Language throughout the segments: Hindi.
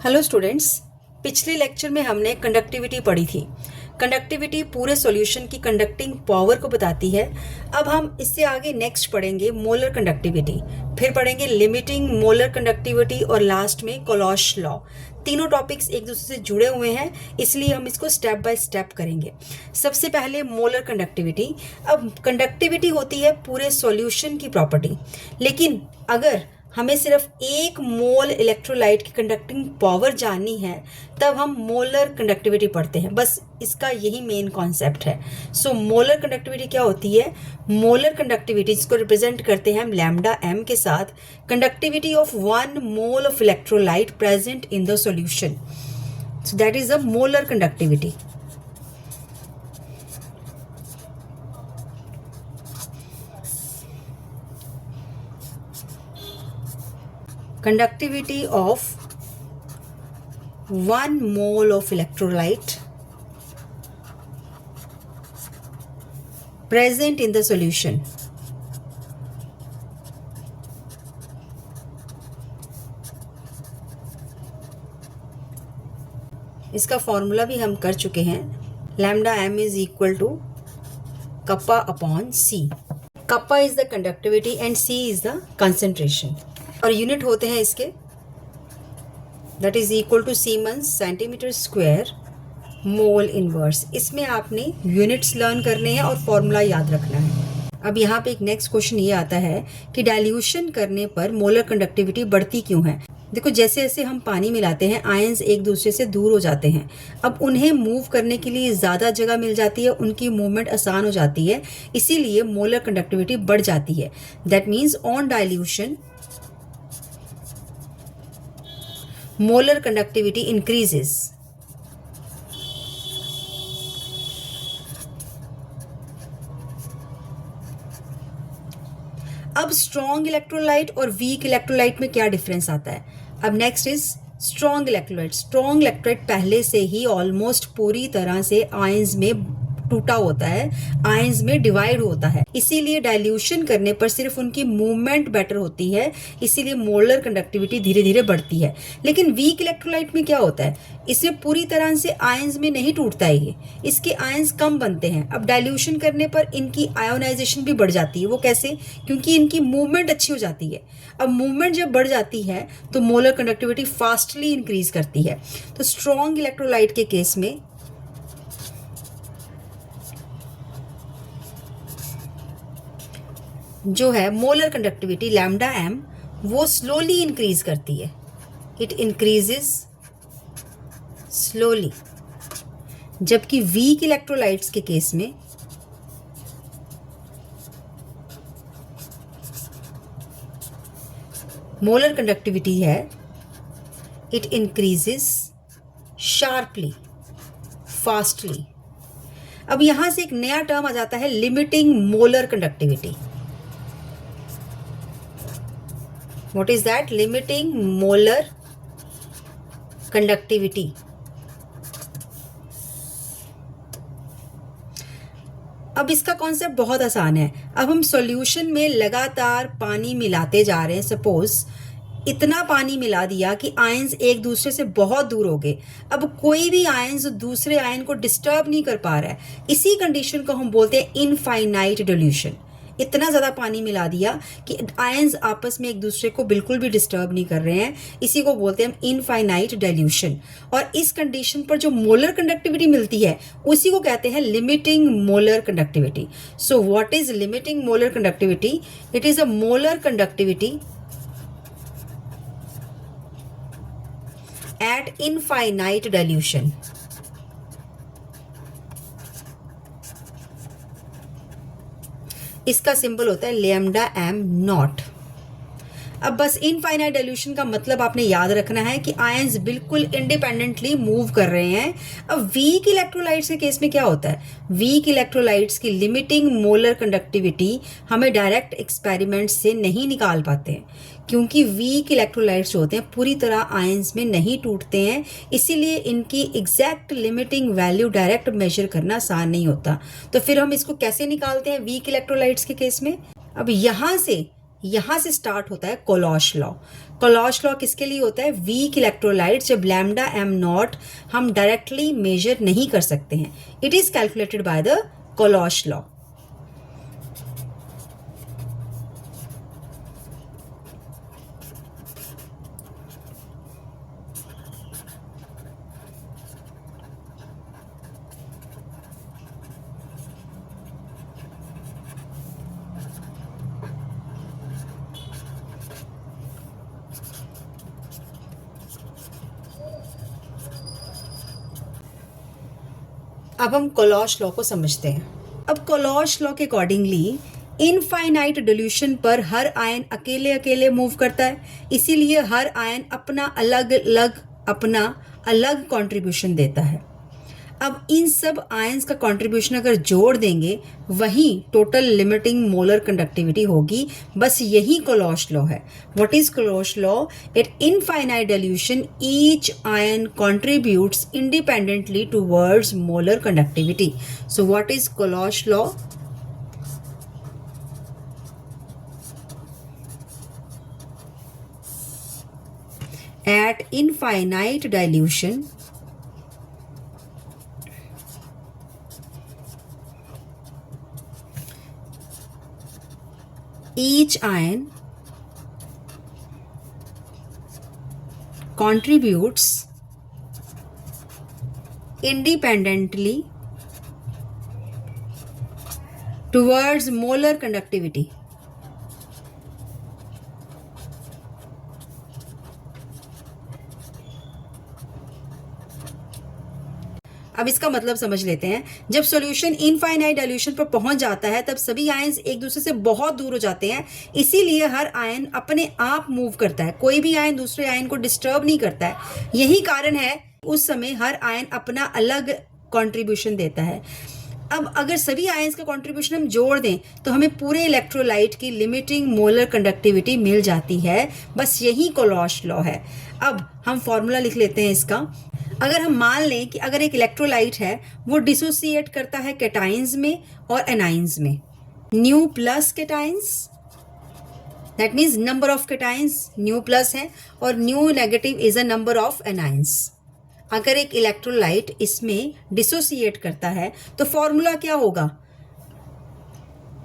हेलो स्टूडेंट्स, पिछले लेक्चर में हमने कंडक्टिविटी पढ़ी थी। कंडक्टिविटी पूरे सॉल्यूशन की कंडक्टिंग पावर को बताती है। अब हम इससे आगे नेक्स्ट पढ़ेंगे मोलर कंडक्टिविटी, फिर पढ़ेंगे लिमिटिंग मोलर कंडक्टिविटी और लास्ट में कोलॉश लॉ। तीनों टॉपिक्स एक दूसरे से जुड़े हुए हैं, इसलिए हम इसको स्टेप बाय स्टेप करेंगे। सबसे पहले मोलर कंडक्टिविटी। अब कंडक्टिविटी होती है पूरे सॉल्यूशन की प्रॉपर्टी, लेकिन अगर हमें सिर्फ एक मोल इलेक्ट्रोलाइट की कंडक्टिंग पावर जाननी है तब हम मोलर कंडक्टिविटी पढ़ते हैं। बस इसका यही मेन कॉन्सेप्ट है। सो मोलर कंडक्टिविटी क्या होती है? मोलर कंडक्टिविटी जिसको रिप्रेजेंट करते हैं हम लैम्डा एम के साथ, conductivity of 1 mole of electrolyte present in the solution. So that is a molar conductivity. Conductivity of 1 mole of electrolyte present in the solution. इसका फॉर्मूला भी हम कर चुके हैं। Lambda M is equal to kappa upon C. Kappa is the conductivity and C is the concentration, और यूनिट होते हैं इसके, that is equal to siemens centimetre square mole inverse. इसमें आपने यूनिट्स लर्न करने हैं और फॉर्मूला याद रखना है। अब यहाँ पे एक नेक्स्ट क्वेश्चन ये आता है कि डाइल्यूशन करने पर मोलर कंडक्टिविटी बढ़ती क्यों है? देखो, जैसे जैसे हम पानी मिलाते हैं आयंस एक दूसरे से दूर हो जाते हैं। अब उन्हें मूव करने के लिए ज़्यादा जगह मिल जाती है, उनकी मूवमेंट आसान हो जाती है, इसीलिए मोलर कंडक्टिविटी बढ़ जाती है। That means on dilution molar conductivity increases. अब स्ट्रॉन्ग इलेक्ट्रोलाइट और वीक इलेक्ट्रोलाइट में क्या डिफरेंस आता है? अब next is strong electrolyte. Strong electrolyte पहले से ही ऑलमोस्ट पूरी तरह से आयंस में टूटा होता है, आयंस में डिवाइड होता है, इसीलिए डाइल्यूशन करने पर सिर्फ उनकी मूवमेंट बेटर होती है, इसीलिए मोलर कंडक्टिविटी धीरे धीरे बढ़ती है। लेकिन वीक इलेक्ट्रोलाइट में क्या होता है? इसमें पूरी तरह से आयंस में नहीं टूटता है, ये इसके आयंस कम बनते हैं। अब डाइल्यूशन करने पर इनकी आयोनाइजेशन भी बढ़ जाती है। वो कैसे? क्योंकि इनकी मूवमेंट अच्छी हो जाती है। अब मूवमेंट जब बढ़ जाती है तो मोलर कंडक्टिविटी फास्टली इंक्रीज करती है। तो स्ट्रॉन्ग इलेक्ट्रोलाइट के केस में जो है मोलर कंडक्टिविटी लैम्डा एम वो स्लोली इंक्रीज करती है। It increases slowly. जबकि वीक इलेक्ट्रोलाइट्स के केस में मोलर कंडक्टिविटी है, इट इंक्रीजेस शार्पली, फास्टली। अब यहां से एक नया टर्म आ जाता है, limiting molar conductivity. What is that? Limiting molar conductivity. अब इसका कॉन्सेप्ट बहुत आसान है। अब हम सॉल्यूशन में लगातार पानी मिलाते जा रहे हैं। सपोज इतना पानी मिला दिया कि आयंस एक दूसरे से बहुत दूर हो गए। अब कोई भी आयंस दूसरे आयन को डिस्टर्ब नहीं कर पा रहा है। इसी कंडीशन को हम बोलते हैं इनफाइनाइट डाइल्यूशन। इतना ज़्यादा पानी मिला दिया कि आयंस आपस में एक दूसरे को बिल्कुल भी डिस्टर्ब नहीं कर रहे हैं, इसी को बोलते हैं हम इनफाइनाइट डाइल्यूशन। और इस कंडीशन पर जो मोलर कंडक्टिविटी मिलती है उसी को कहते हैं limiting molar conductivity. So what is limiting molar conductivity? It is a molar conductivity eight infinite dilution. इसका सिंबल होता है लैम्डा एम नॉट। अब बस इनफाइनाइट डाइल्यूशन का मतलब आपने याद रखना है कि आयंस बिल्कुल इंडिपेंडेंटली मूव कर रहे हैं। अब वीक इलेक्ट्रोलाइट्स के केस में क्या होता है? वीक इलेक्ट्रोलाइट्स की लिमिटिंग मोलर कंडक्टिविटी हमें डायरेक्ट एक्सपेरिमेंट से नहीं निकाल पाते हैं, क्योंकि वीक इलेक्ट्रोलाइट्स जो होते हैं पूरी तरह आयंस में नहीं टूटते हैं, इसीलिए इनकी exact limiting value direct measure करना आसान नहीं होता। तो फिर हम इसको कैसे निकालते हैं वीक इलेक्ट्रोलाइट्स के केस में? अब यहाँ से यहाँ से स्टार्ट होता है कोलॉश लॉ। कोलॉश लॉ किसके लिए होता है? वीक इलेक्ट्रोलाइट जब लैम्डा एम नॉट हम डायरेक्टली मेजर नहीं कर सकते हैं, it is calculated by the Kohlrausch law. अब हम कोलॉश लॉ को समझते हैं। अब कोलॉश लॉ के अकॉर्डिंगली इनफाइनाइट डिल्यूशन पर हर आयन अकेले अकेले मूव करता है, इसीलिए हर आयन अपना अलग कंट्रीब्यूशन देता है। अब इन सब आयंस का कंट्रीब्यूशन अगर जोड़ देंगे वही टोटल लिमिटिंग मोलर कंडक्टिविटी होगी। बस यही कोलॉश लॉ है। What is Kohlrausch law? At infinite dilution each ion contributes independently towards molar conductivity. So what is Kohlrausch law? At infinite dilution, each ion contributes independently towards molar conductivity. अब इसका मतलब समझ लेते हैं। जब सॉल्यूशन इनफाइनाइट डाइल्यूशन पर पहुंच जाता है तब सभी आयंस एक दूसरे से बहुत दूर हो जाते हैं, इसीलिए हर आयन अपने आप मूव करता है। कोई भी आयन दूसरे आयन को डिस्टर्ब नहीं करता है। यही कारण है उस समय हर आयन अपना अलग कंट्रीब्यूशन देता है। अब अगर सभी आयंस का कंट्रीब्यूशन हम जोड़ दें तो हमें पूरे इलेक्ट्रोलाइट की लिमिटिंग मोलर कंडक्टिविटी मिल जाती है। बस यही कोलॉश लॉ है। अब हम फॉर्मूला लिख लेते हैं इसका। अगर हम मान लें कि अगर एक इलेक्ट्रोलाइट है वो डिसोसिएट करता है कैटाइंस में और एनाइंस में। New plus cations, that means number of cations new plus है और new negative is a number of anions. अगर एक इलेक्ट्रोलाइट इसमें डिसोसिएट करता है तो फॉर्मूला क्या होगा?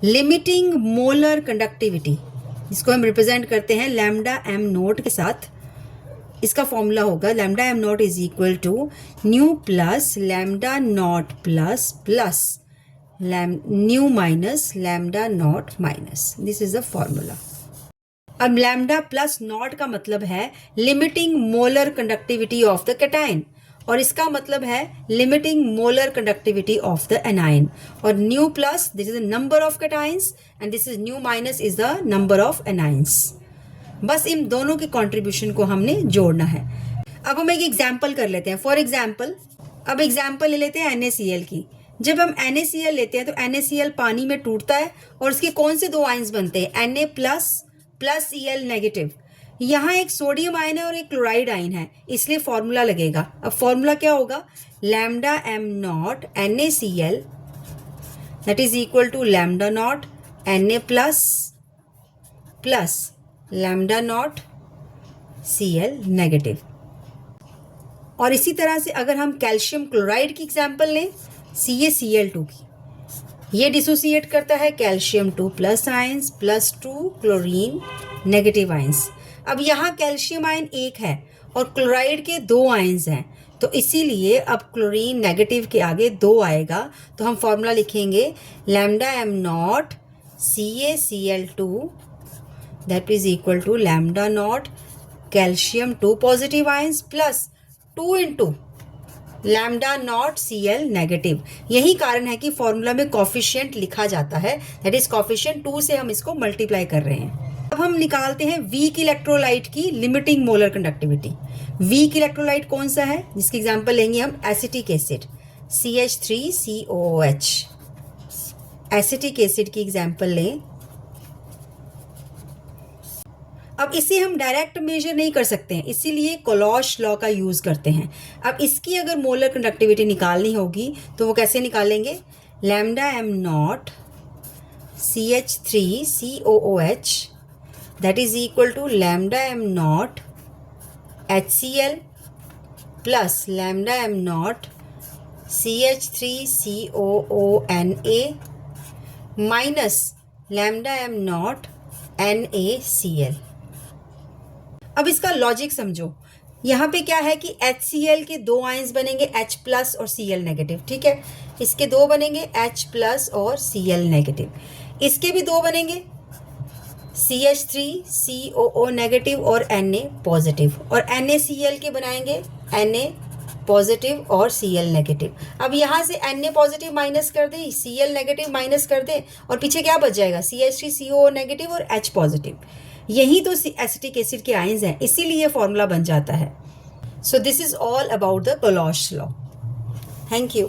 लिमिटिंग मोलर कंडक्टिविटी, जिसको हम रिप्रेजेंट करते हैं लैम्डा एम नोट के साथ। इसका फॉर्मूला होगा lambda M naught is equal to nu plus lambda naught plus plus nu minus lambda naught minus. This is the formula. अब लैम्डा प्लस नॉट का मतलब है limiting molar conductivity of the cation और इसका मतलब है limiting molar conductivity of the anion. और nu plus this is the number of cations and this is nu minus is the number of anions. बस इन दोनों के कंट्रीब्यूशन को हमने जोड़ना है। अब हम एक एग्जाम्पल कर लेते हैं। फॉर एग्जाम्पल, अब एग्जाम्पल ले लेते हैं NaCl की। जब हम NaCl लेते हैं तो NaCl पानी में टूटता है और उसके कौन से दो आयंस बनते हैं? Na plus plus Cl negative. यहाँ एक सोडियम आयन है और एक क्लोराइड आयन है, इसलिए फॉर्मूला लगेगा। अब फॉर्मूला क्या होगा? Lambda M naught NaCl that is equal to lambda naught Na plus plus lambda naught Cl negative. और इसी तरह से अगर हम कैल्शियम क्लोराइड की एग्जांपल लें CaCl2 की, ये डिसोसिएट करता है calcium 2 plus ions plus 2 chlorine negative ions. अब यहाँ कैल्शियम आयन एक है और क्लोराइड के दो आयंस हैं, तो इसीलिए अब क्लोरीन नेगेटिव के आगे 2 आएगा। तो हम फॉर्मूला लिखेंगे lambda am not CaCl2 that is equal to lambda naught calcium 2 positive ions plus 2 into lambda naught Cl negative। यही कारण है कि फॉर्मूला में कोफिशिएंट लिखा जाता है, दैट इज कोफिशिएंट 2 से हम इसको मल्टीप्लाई कर रहे हैं। अब हम निकालते हैं वीक इलेक्ट्रोलाइट की limiting molar conductivity. Weak electrolyte कौन सा है? जिसकी एग्जांपल लेंगे हम acetic acid CH3COOH। Acetic acid की एग्जांपल लें। अब इसे हम डायरेक्ट मेजर नहीं कर सकते हैं, इसीलिए कोलॉश लॉ का यूज करते हैं। अब इसकी अगर मोलर कंडक्टिविटी निकालनी होगी तो वो कैसे निकालेंगे? Lambda am not CH3COOH that is equal to lambda m naught HCl plus lambda m naught CH3COONA minus lambda m naught NaCl। अब इसका लॉजिक समझो। यहाँ पे क्या है कि HCl के दो आयंस बनेंगे H प्लस और Cl नेगेटिव, ठीक है। इसके दो बनेंगे H प्लस और Cl नेगेटिव, इसके भी दो बनेंगे CH3COO नेगेटिव और Na पॉजिटिव, और NaCl के बनाएंगे Na पॉजिटिव और Cl नेगेटिव। अब यहाँ से Na पॉजिटिव माइनस कर दें, Cl नेगेटिव माइनस कर दें, और पीछे क्या बच जाएगा, CH3COO नेगेटिव और H पॉजिटिव। यही तो एसिटिक एसिड के आयंस हैं, इसीलिए ये फॉर्मूला बन जाता है। So this is all about the Kohlrausch law. Thank you.